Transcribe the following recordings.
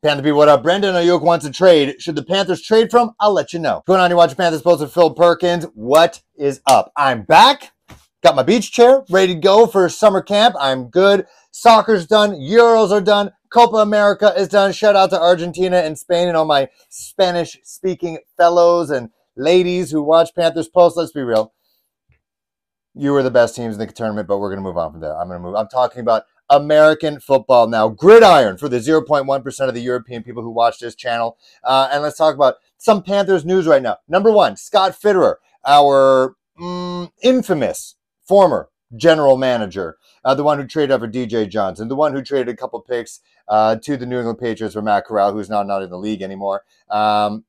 Panther people, what up? Brandon Aiyuk wants a trade. Should the Panthers trade from? I'll let you know. Going on, you watch Panthers Post with Phil Perkins. What is up? I'm back. Got my beach chair ready to go for summer camp. I'm good. Soccer's done. Euros are done. Copa America is done. Shout out to Argentina and Spain and all my Spanish-speaking fellows and ladies who watch Panthers Post. Let's be real. You were the best teams in the tournament, but we're going to move on from there. I'm talking about American football now. Gridiron for the 0.1% of the European people who watch this channel. And let's talk about some Panthers news right now. Number one, Scott Fitterer, our infamous former general manager, the one who traded over DJ Johnson, the one who traded a couple picks to the New England Patriots for Matt Corral, who's now not in the league anymore.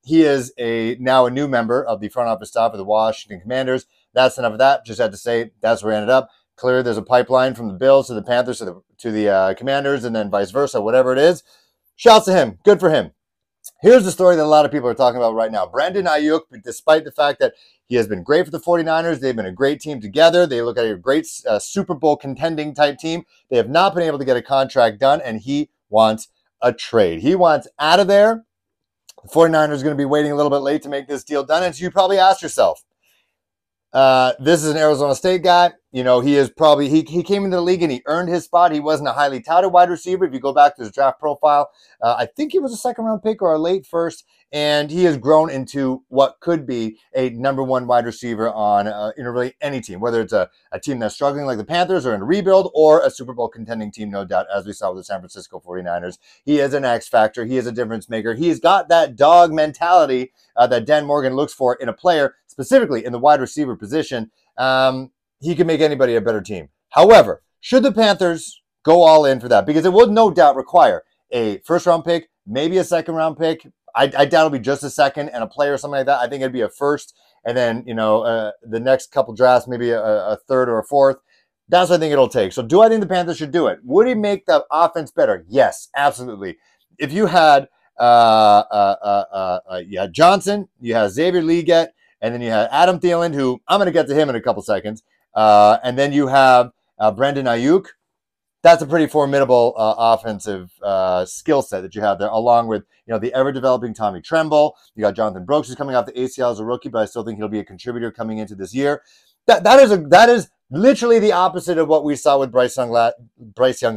He is now a new member of the front office staff of the Washington Commanders. That's enough of that. Just had to say that's where we ended up. Clearly, there's a pipeline from the Bills to the Panthers to the Commanders, and then vice versa, whatever it is. Shouts to him. Good for him. Here's the story that a lot of people are talking about right now. Brandon Aiyuk, despite the fact that he has been great for the 49ers, they've been a great team together. They look at a great Super Bowl contending type team. They have not been able to get a contract done, and he wants a trade. He wants out of there. The 49ers are going to be waiting a little bit late to make this deal done, and so you probably ask yourself, this is an Arizona State guy. You know, he came into the league and he earned his spot. He wasn't a highly touted wide receiver. If you go back to his draft profile, I think he was a second-round pick or a late first, and he has grown into what could be a number one wide receiver on really any team, whether it's a team that's struggling like the Panthers or in a rebuild or a Super Bowl contending team, no doubt, as we saw with the San Francisco 49ers. He is an X factor. He is a difference maker. He's got that dog mentality that Dan Morgan looks for in a player, specifically in the wide receiver position. He can make anybody a better team. However, should the Panthers go all in for that? Because it will no doubt require a first-round pick, maybe a second-round pick. I doubt it'll be just a second and a player or something like that. I think it'd be a first, and then, the next couple drafts, maybe a third or a fourth. That's what I think it'll take. So do I think the Panthers should do it? Would he make the offense better? Yes, absolutely. If you had Johnson, you had Xavier Leggett, and then you had Adam Thielen, who I'm going to get to him in a couple seconds. And then you have Brandon Aiyuk. That's a pretty formidable offensive skill set that you have there, along with the ever-developing Tommy Tremble. You got Jonathan Brooks, who's coming off the ACL as a rookie, but I still think he'll be a contributor coming into this year. That is literally the opposite of what we saw with Bryce Young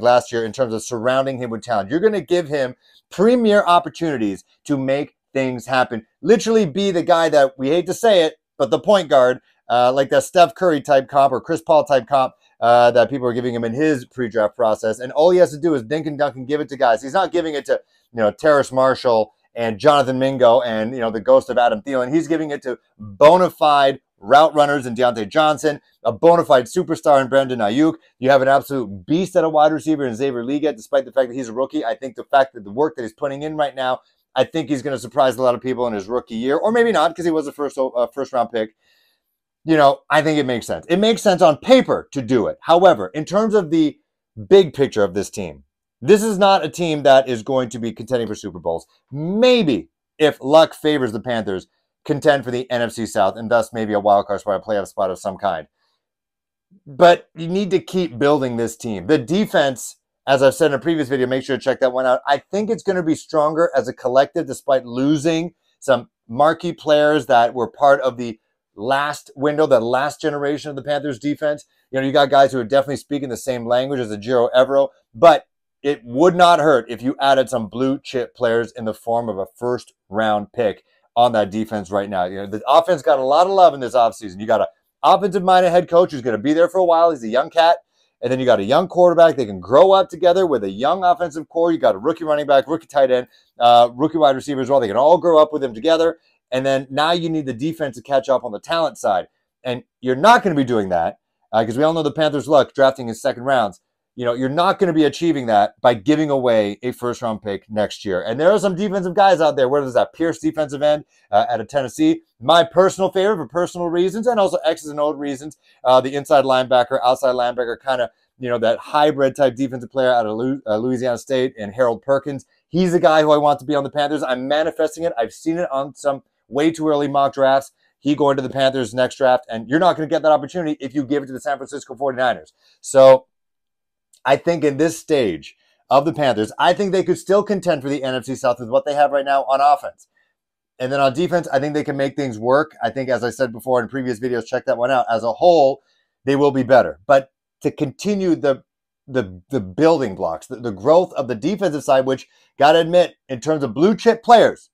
last year in terms of surrounding him with talent. You're going to give him premier opportunities to make things happen. Literally be the guy that, we hate to say it, but the point guard, like that Steph Curry type comp or Chris Paul type comp that people are giving him in his pre-draft process. And all he has to do is dink and dunk and give it to guys. He's not giving it to, Terrace Marshall and Jonathan Mingo and, the ghost of Adam Thielen. He's giving it to bona fide route runners in Deontay Johnson, a bona fide superstar in Brandon Aiyuk. You have an absolute beast at a wide receiver in Xavier Leggett, despite the fact that he's a rookie. I think the fact that the work that he's putting in right now, I think he's going to surprise a lot of people in his rookie year, or maybe not because he was a first-round pick. I think it makes sense. It makes sense on paper to do it. However, in terms of the big picture of this team, this is not a team that is going to be contending for Super Bowls. Maybe, if luck favors the Panthers, contend for the NFC South, and thus maybe a wild card spot, a playoff spot of some kind. But you need to keep building this team. The defense, as I've said in a previous video, make sure to check that one out. I think it's going to be stronger as a collective, despite losing some marquee players that were part of the last window, the last generation of the Panthers defense. You got guys who are definitely speaking the same language as a Giro Evero, but it would not hurt if you added some blue chip players in the form of a first round pick on that defense right now. The offense got a lot of love in this offseason. You got an offensive-minded head coach who's going to be there for a while. He's a young cat. And then you got a young quarterback. They can grow up together with a young offensive core. You got a rookie running back, rookie tight end, rookie wide receiver as well. They can all grow up with them together. And then now you need the defense to catch up on the talent side. And you're not going to be doing that because we all know the Panthers' luck drafting in second rounds. You're not going to be achieving that by giving away a first-round pick next year. And there are some defensive guys out there, whether it's that Pierce defensive end out of Tennessee, my personal favorite for personal reasons and also X's and O's reasons, the inside linebacker, outside linebacker, kind of, that hybrid type defensive player out of Louisiana State, and Harold Perkins. He's the guy who I want to be on the Panthers. I'm manifesting it. I've seen it on some way too early mock drafts. He going to the Panthers next draft, and you're not going to get that opportunity if you give it to the San Francisco 49ers. So I think in this stage, of the Panthers, I think they could still contend for the NFC South with what they have right now on offense. And then on defense, I think they can make things work. I think, as I said before in previous videos, check that one out. As a whole, they will be better. But to continue the building blocks, the growth of the defensive side, which, got to admit, in terms of blue chip players,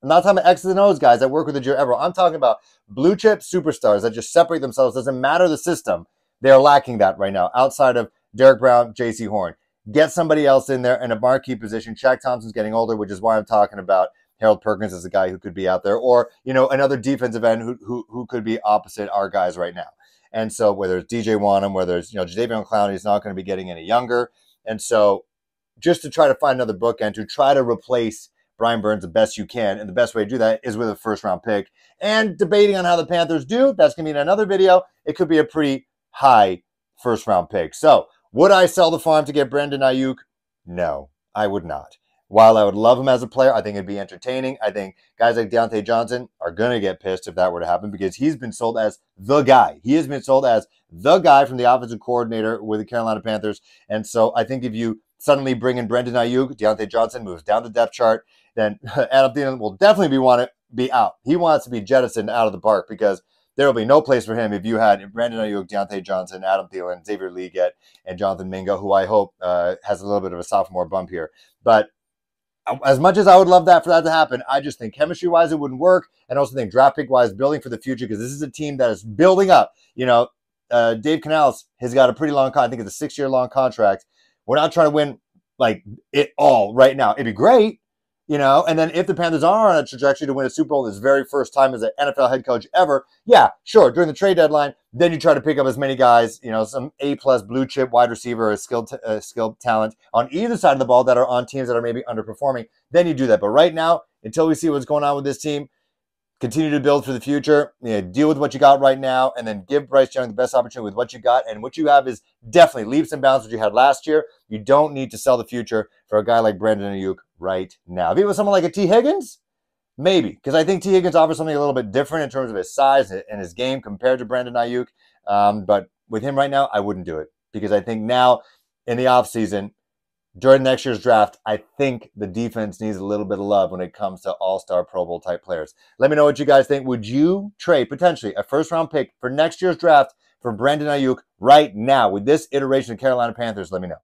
I'm not talking about X's and O's guys that work with the Joe Everett. I'm talking about blue chip superstars that just separate themselves. Doesn't matter the system. They're lacking that right now outside of Derek Brown, J.C. Horn. Get somebody else in there in a marquee position. Shaq Thompson's getting older, which is why I'm talking about Harold Perkins as a guy who could be out there, or, you know, another defensive end who could be opposite our guys right now. And so whether it's DJ Wanham, whether it's, you know, Jadeveon Clowney, he's not going to be getting any younger. And so just to try to find another bookend to try to replace Brian Burns the best you can, and the best way to do that is with a first-round pick. And debating on how the Panthers do, that's going to be in another video. It could be a pretty high first-round pick. So would I sell the farm to get Brandon Aiyuk? No, I would not. While I would love him as a player, I think it'd be entertaining. I think guys like Deontay Johnson are going to get pissed if that were to happen, because he's been sold as the guy. He has been sold as the guy from the offensive coordinator with the Carolina Panthers. And so I think if you suddenly bring in Brandon Aiyuk, Deontay Johnson moves down the depth chart, then Adam Thielen will definitely want to be out. He wants to be jettisoned out of the park, because there will be no place for him if you had Brandon Aiyuk, Deontay Johnson, Adam Thielen, Xavier Legette, and Jonathan Mingo, who I hope has a little bit of a sophomore bump here. But as much as I would love that for that to happen, I just think chemistry-wise it wouldn't work, and also think draft pick-wise, building for the future, because this is a team that is building up. You know, Dave Canales has got a pretty long contract. I think it's a 6-year-long contract. We're not trying to win like it all right now. It'd be great, you know, and then if the Panthers are on a trajectory to win a Super Bowl this very first time as an NFL head coach ever, yeah, sure, during the trade deadline, then you try to pick up as many guys, you know, some A-plus blue chip wide receiver, skilled talent on either side of the ball that are on teams that are maybe underperforming. Then you do that. But right now, until we see what's going on with this team, continue to build for the future, you know, deal with what you got right now, and then give Bryce Young the best opportunity with what you got. And what you have is definitely leaps and bounds what you had last year. You don't need to sell the future for a guy like Brandon Aiyuk right now. If it was someone like a T. Higgins, maybe, because I think T. Higgins offers something a little bit different in terms of his size and his game compared to Brandon Aiyuk. But with him right now, I wouldn't do it, because I think now in the offseason, during next year's draft, I think the defense needs a little bit of love when it comes to all-star Pro Bowl type players. Let me know what you guys think. Would you trade potentially a first-round pick for next year's draft for Brandon Aiyuk right now with this iteration of Carolina Panthers? Let me know.